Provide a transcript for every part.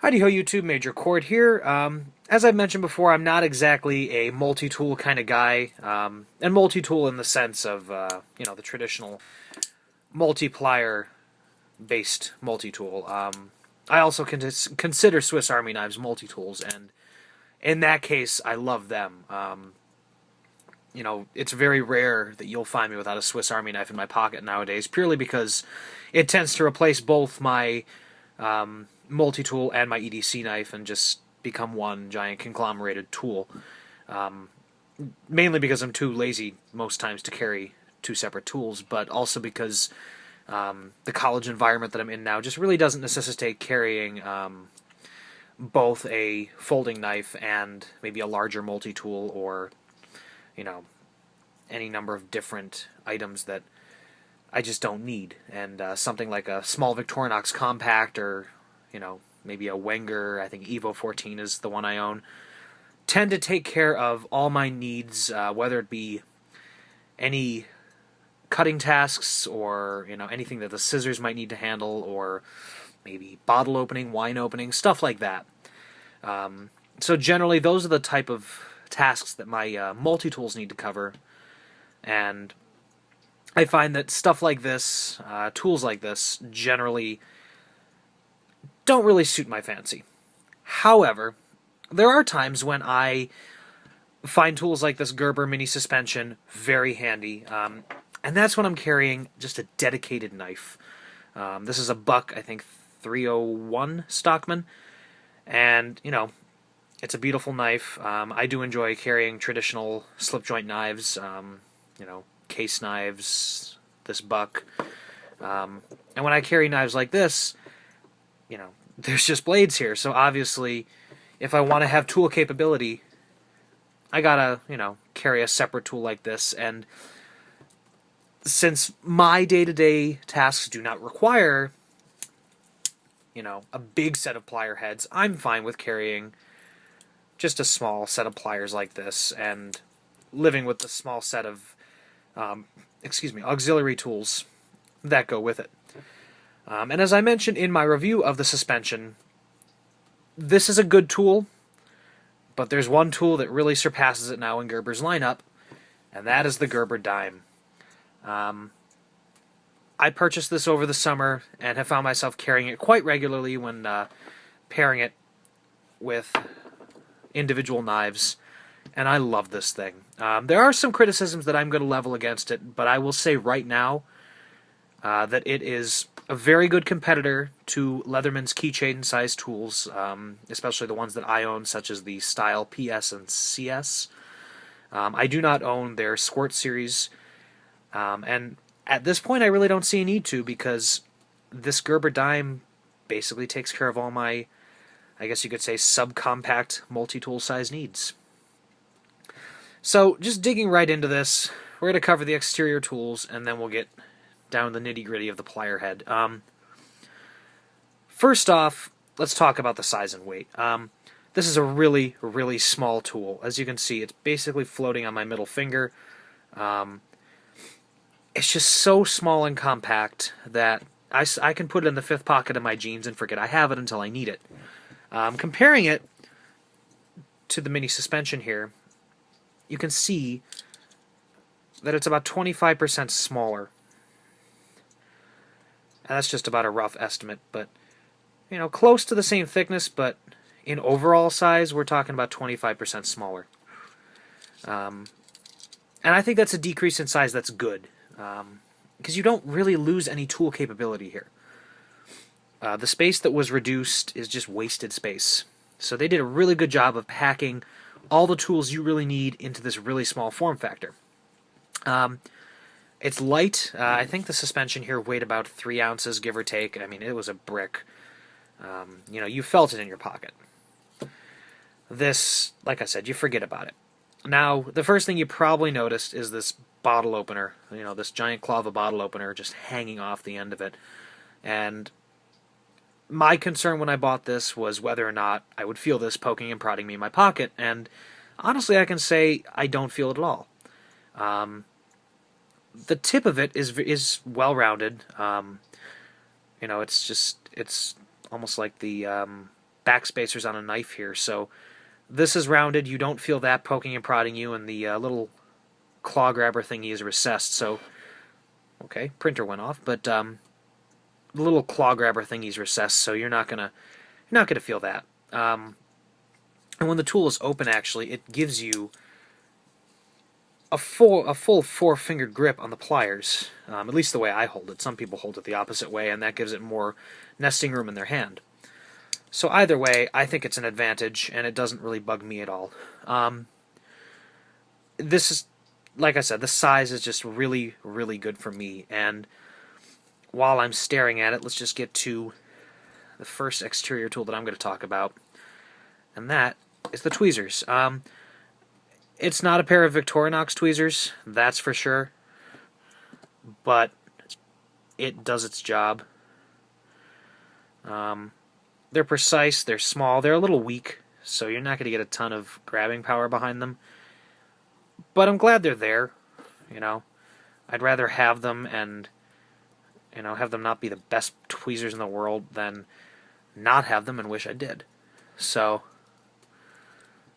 Howdy-ho YouTube, Major Cord here. As I've mentioned before, I'm not exactly a multi-tool kind of guy, and multi-tool in the sense of, the traditional multiplier-based multi-tool. I also consider Swiss Army knives multi-tools, and in that case, I love them. It's very rare that you'll find me without a Swiss Army knife in my pocket nowadays, purely because it tends to replace both my multi-tool and my EDC knife and just become one giant conglomerated tool. Mainly because I'm too lazy most times to carry two separate tools, but also because the college environment that I'm in now just really doesn't necessitate carrying both a folding knife and maybe a larger multi-tool or, any number of different items that I just don't need. And something like a small Victorinox compact or maybe a Wenger, I think Evo 14 is the one I own, tend to take care of all my needs, whether it be any cutting tasks or, anything that the scissors might need to handle, or maybe bottle opening, wine opening, stuff like that. So generally, those are the type of tasks that my multi-tools need to cover, and I find that stuff like this, tools like this, generally don't really suit my fancy. However, there are times when I find tools like this Gerber mini suspension very handy, and that's when I'm carrying just a dedicated knife. This is a Buck, I think, 301 Stockman, and, it's a beautiful knife. I do enjoy carrying traditional slip joint knives, case knives, this Buck, and when I carry knives like this, there's just blades here. So obviously, if I want to have tool capability, I gotta, carry a separate tool like this. And since my day-to-day tasks do not require, a big set of plier heads, I'm fine with carrying just a small set of pliers like this and living with the small set of, auxiliary tools that go with it. And as I mentioned in my review of the suspension, this is a good tool, but there's one tool that really surpasses it now in Gerber's lineup, and that is the Gerber Dime. I purchased this over the summer and have found myself carrying it quite regularly when pairing it with individual knives, and I love this thing. There are some criticisms that I'm going to level against it, but I will say right now that it is a very good competitor to Leatherman's keychain size tools, especially the ones that I own, such as the Style PS and CS. I do not own their Squirt series, and at this point I really don't see a need to, because this Gerber Dime basically takes care of all my, I guess you could say, subcompact multi-tool size needs. So just digging right into this, we're going to cover the exterior tools, and then we'll get down the nitty-gritty of the plier head. First off, let's talk about the size and weight. This is a really, really small tool. As you can see, it's basically floating on my middle finger. It's just so small and compact that I can put it in the fifth pocket of my jeans and forget I have it until I need it. Comparing it to the mini suspension here, you can see that it's about 25% smaller. And that's just about a rough estimate, but, close to the same thickness, but in overall size, we're talking about 25% smaller. And I think that's a decrease in size that's good, because you don't really lose any tool capability here. The space that was reduced is just wasted space. So they did a really good job of packing all the tools you really need into this really small form factor. It's light. I think the suspension here weighed about 3 ounces, give or take. I mean, it was a brick. You felt it in your pocket. This, like I said, you forget about it. Now, the first thing you probably noticed is this bottle opener. This giant claw of a bottle opener just hanging off the end of it. And my concern when I bought this was whether or not I would feel this poking and prodding me in my pocket. And honestly, I can say I don't feel it at all. The tip of it is well rounded. It's almost like the backspacers on a knife here. So this is rounded. You don't feel that poking and prodding you, and the little claw grabber thingy is recessed. So, okay, printer went off, but the little claw grabber thingy's recessed, so you're not gonna feel that. And when the tool is open, actually, it gives you a full 4-fingered grip on the pliers, at least the way I hold it. Some people hold it the opposite way, and that gives it more nesting room in their hand. So either way, I think it's an advantage, and it doesn't really bug me at all. This is, like I said, the size is just really, really good for me, and while I'm staring at it, let's just get to the first exterior tool that I'm going to talk about, and that is the tweezers. It's not a pair of Victorinox tweezers, that's for sure, but it does its job. They're precise, they're small, they're a little weak, so you're not going to get a ton of grabbing power behind them. But I'm glad they're there, you know. I'd rather have them and, you know, have them not be the best tweezers in the world than not have them and wish I did. So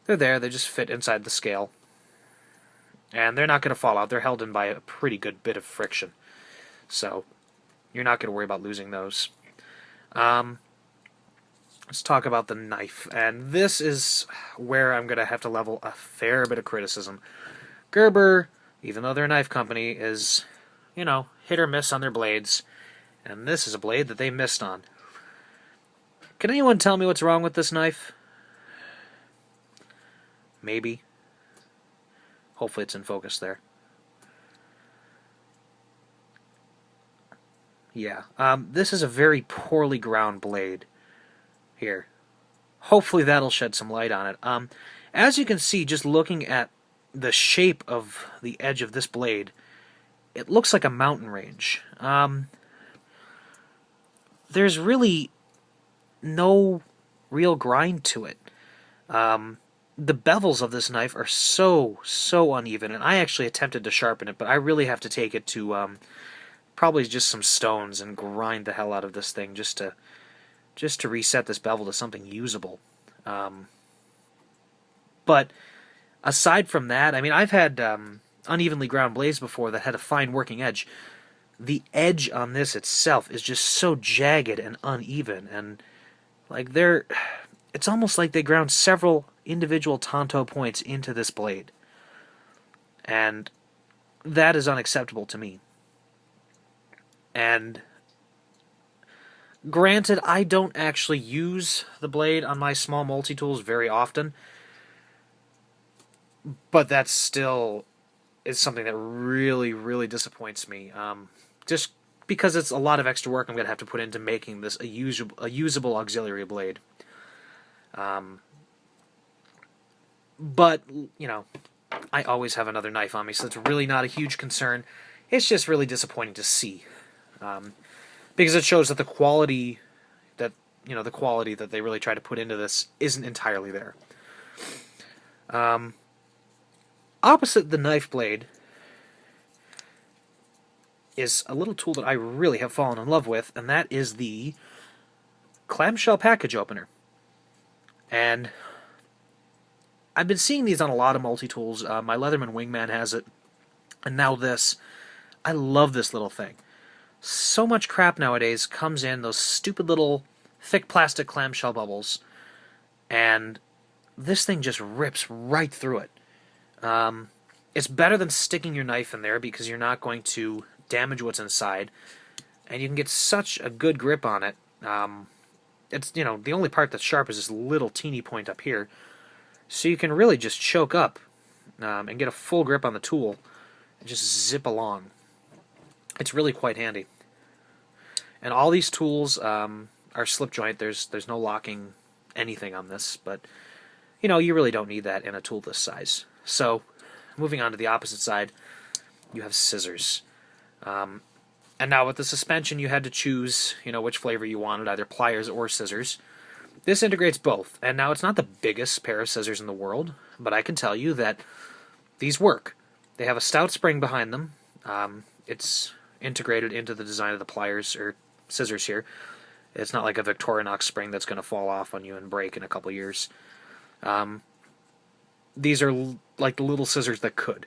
they're there, they just fit inside the scale. And they're not going to fall out. They're held in by a pretty good bit of friction. So you're not going to worry about losing those. Let's talk about the knife. And this is where I'm going to have to level a fair bit of criticism. Gerber, even though they're a knife company, is, you know, hit or miss on their blades. And this is a blade that they missed on. Can anyone tell me what's wrong with this knife? Maybe. Hopefully it's in focus there. Yeah. This is a very poorly ground blade here. Hopefully that'll shed some light on it. As you can see, just looking at the shape of the edge of this blade, it looks like a mountain range. There's really no real grind to it. The bevels of this knife are so uneven, and I actually attempted to sharpen it, but I really have to take it to probably just some stones and grind the hell out of this thing just to reset this bevel to something usable. But aside from that, I mean, I've had unevenly ground blades before that had a fine working edge. The edge on this itself is just so jagged and uneven, and like it's almost like they ground several individual tanto points into this blade. And that is unacceptable to me. And granted, I don't actually use the blade on my small multi-tools very often, but that still is something that really, really disappoints me. Just because it's a lot of extra work I'm going to have to put into making this a usable auxiliary blade. But, you know, I always have another knife on me, so it's really not a huge concern. It's just really disappointing to see. Because it shows that the quality that they really try to put into this isn't entirely there. Opposite the knife blade is a little tool that I really have fallen in love with, and that is the clamshell package opener. And I've been seeing these on a lot of multi-tools. My Leatherman Wingman has it, and now this. I love this little thing. So much crap nowadays comes in those stupid little thick plastic clamshell bubbles, and this thing just rips right through it. It's better than sticking your knife in there because you're not going to damage what's inside, and you can get such a good grip on it. It's, you know, the only part that's sharp is this little teeny point up here, so you can really just choke up and get a full grip on the tool and just zip along. It's really quite handy. And all these tools are slip joint. There's no locking anything on this, but you know, you really don't need that in a tool this size. So, moving on to the opposite side, you have scissors. And now with the suspension, you had to choose, you know, which flavor you wanted, either pliers or scissors. This integrates both, and now it's not the biggest pair of scissors in the world, but I can tell you that these work. They have a stout spring behind them. It's integrated into the design of the pliers, or scissors here. It's not like a Victorinox spring that's going to fall off on you and break in a couple years. These are like the little scissors that could.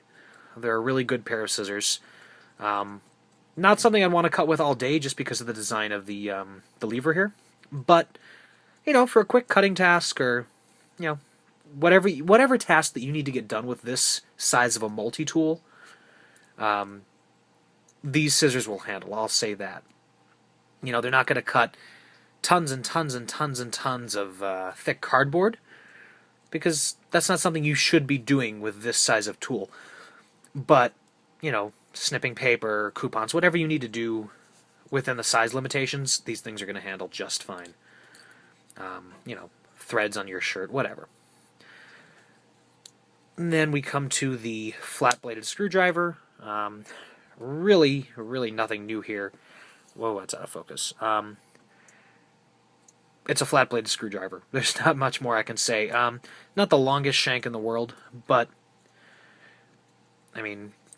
They're a really good pair of scissors. Not something I'd want to cut with all day just because of the design of the lever here. But, for a quick cutting task or, whatever task that you need to get done with this size of a multi-tool, these scissors will handle. I'll say that. They're not going to cut tons and tons and tons and tons of thick cardboard, because that's not something you should be doing with this size of tool. But, snipping paper, coupons, whatever you need to do within the size limitations, these things are going to handle just fine. Threads on your shirt, whatever. And then we come to the flat-bladed screwdriver. Really, really nothing new here. Whoa, that's out of focus. It's a flat-bladed screwdriver. There's not much more I can say. Not the longest shank in the world, but,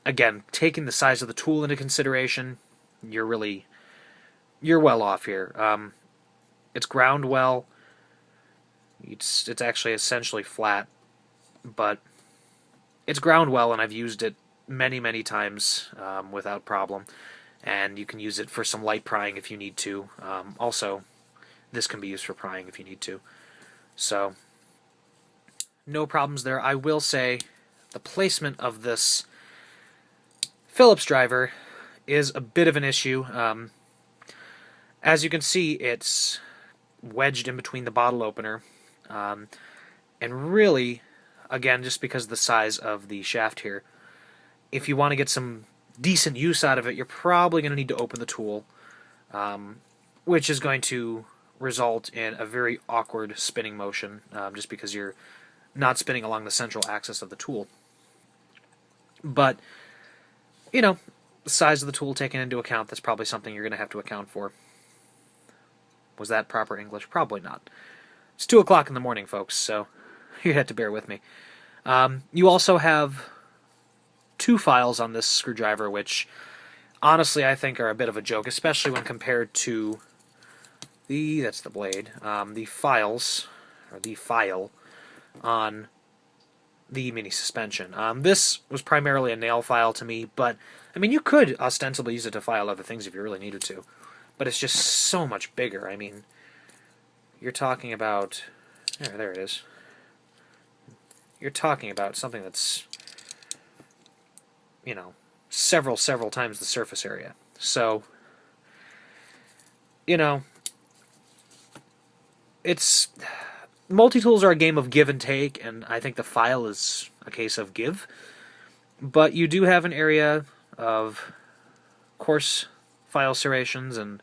again, taking the size of the tool into consideration, you're well off here. It's ground well. It's actually essentially flat, but it's ground well, and I've used it many, many times without problem. And you can use it for some light prying if you need to. Also, this can be used for prying if you need to. So, no problems there. I will say the placement of this Phillips driver is a bit of an issue. As you can see, it's wedged in between the bottle opener. And really, again, just because of the size of the shaft here, if you want to get some decent use out of it, you're probably going to need to open the tool, which is going to result in a very awkward spinning motion, just because you're not spinning along the central axis of the tool. But, the size of the tool taken into account, that's probably something you're going to have to account for. Was that proper English? Probably not. It's 2 o'clock in the morning, folks, so you have to bear with me. You also have 2 files on this screwdriver, which honestly I think are a bit of a joke, especially when compared to that's the blade, the files, or the file on the mini suspension. This was primarily a nail file to me, but you could ostensibly use it to file other things if you really needed to, but it's just so much bigger. You're talking about, there it is. You're talking about something that's, several times the surface area. So, it's, multi-tools are a game of give and take, and I think the file is a case of give. But you do have an area of coarse file serrations and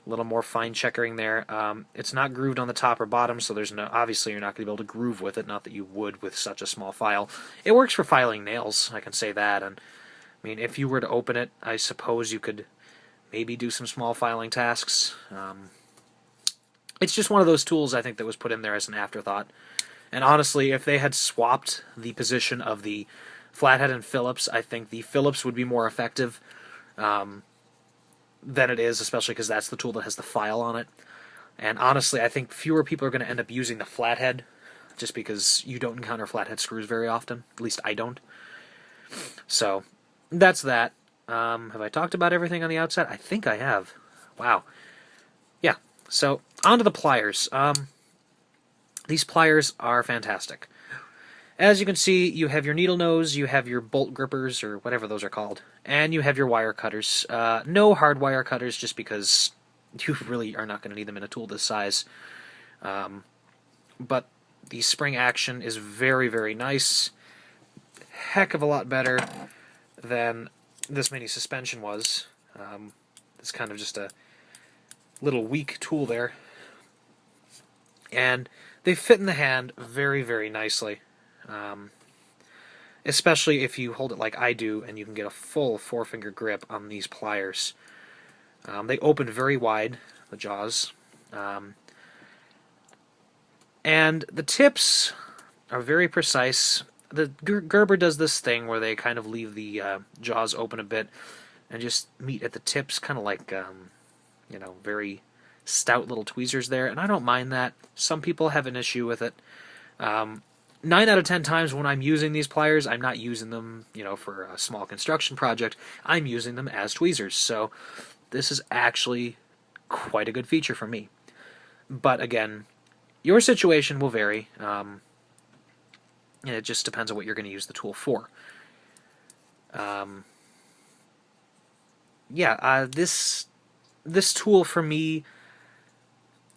a little more fine checkering there. It's not grooved on the top or bottom, so obviously you're not going to be able to groove with it, not that you would with such a small file. It works for filing nails, I can say that, and if you were to open it, I suppose you could maybe do some small filing tasks. It's just one of those tools, I think, that was put in there as an afterthought. And honestly, if they had swapped the position of the flathead and Phillips, I think the Phillips would be more effective than it is, especially because that's the tool that has the file on it. And honestly, I think fewer people are going to end up using the flathead, just because you don't encounter flathead screws very often. At least I don't. So, that's that. Have I talked about everything on the outside? I think I have. Wow. Yeah. So, on to the pliers. These pliers are fantastic. As you can see, you have your needle nose, you have your bolt grippers, or whatever those are called, and you have your wire cutters. No hard wire cutters, just because you really are not going to need them in a tool this size. But the spring action is very, very nice. Heck of a lot better than this mini suspension was. It's kind of just a little weak tool there. And they fit in the hand very, very nicely. Especially if you hold it like I do and you can get a full 4-finger grip on these pliers. They open very wide, the jaws. And the tips are very precise. The Gerber does this thing where they kind of leave the jaws open a bit and just meet at the tips, kind of like, very stout little tweezers there, and I don't mind that. Some people have an issue with it. 9 out of 10 times when I'm using these pliers, I'm not using them, for a small construction project. I'm using them as tweezers, so this is actually quite a good feature for me. But again, your situation will vary. And it just depends on what you're going to use the tool for. This tool for me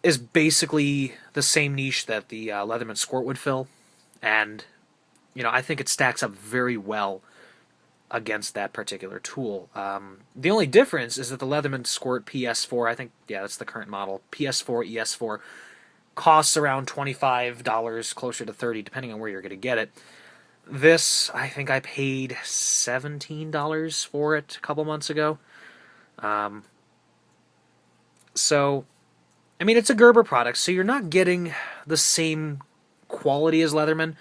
is basically the same niche that the Leatherman Squirt would fill, and I think it stacks up very well against that particular tool. The only difference is that the Leatherman Squirt PS4, I think, that's the current model, PS4, ES4, costs around $25, closer to $30, depending on where you're going to get it. This, I think I paid $17 for it a couple months ago. So, I mean, it's a Gerber product, so you're not getting the same quality as Leatherman.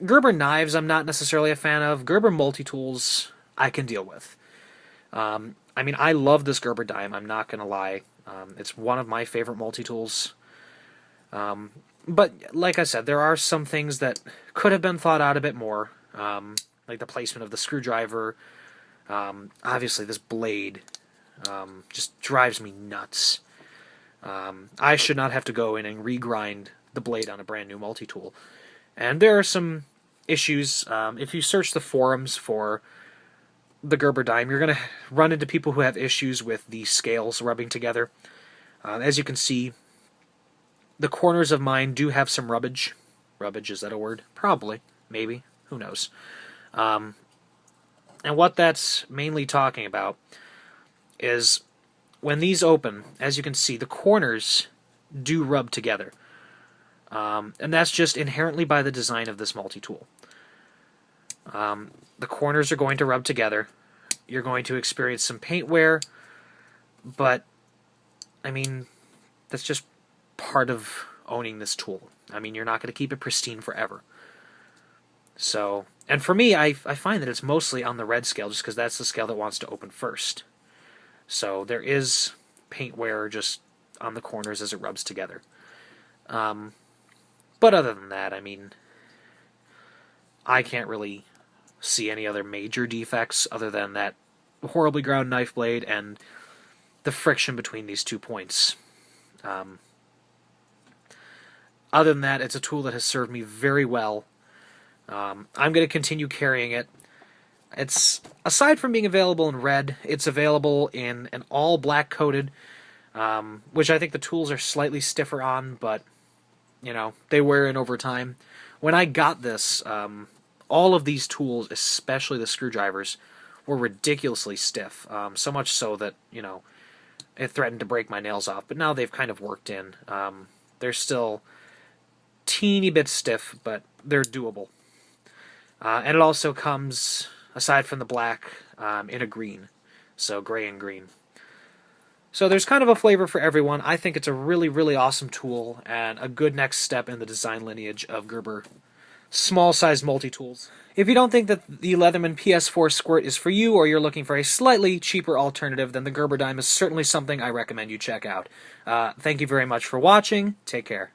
Gerber knives I'm not necessarily a fan of. Gerber multi-tools I can deal with. I mean, I love this Gerber Dime, I'm not going to lie. It's one of my favorite multi-tools. But, like I said, there are some things that could have been thought out a bit more, like the placement of the screwdriver. Obviously, this blade just drives me nuts. I should not have to go in and regrind the blade on a brand new multi-tool. And there are some issues. If you search the forums for the Gerber Dime, you're going to run into people who have issues with the scales rubbing together. As you can see, the corners of mine do have some rubbage. Rubbage, is that a word? Probably. Maybe. Who knows? And what that's mainly talking about is when these open, as you can see, the corners do rub together. And that's just inherently by the design of this multi-tool. The corners are going to rub together. You're going to experience some paint wear, but, I mean, that's just part of owning this tool. I mean, you're not going to keep it pristine forever. So, and for me, I find that it's mostly on the red scale, just because that's the scale that wants to open first. So there is paint wear just on the corners as it rubs together. But other than that, I mean, I can't really see any other major defects other than that horribly ground knife blade and the friction between these 2 points. Other than that, it's a tool that has served me very well. I'm going to continue carrying it. It's, aside from being available in red, it's available in an all black coated, which I think the tools are slightly stiffer on, but, they wear in over time. When I got this, all of these tools, especially the screwdrivers, were ridiculously stiff. So much so that, it threatened to break my nails off, but now they've kind of worked in. They're still teeny bit stiff, but they're doable. And it also comes, aside from the black, in a green. So gray and green. So there's kind of a flavor for everyone. I think it's a really, really awesome tool and a good next step in the design lineage of Gerber small-sized multi-tools. If you don't think that the Leatherman PS4 Squirt is for you, or you're looking for a slightly cheaper alternative, then the Gerber Dime is certainly something I recommend you check out. Thank you very much for watching. Take care.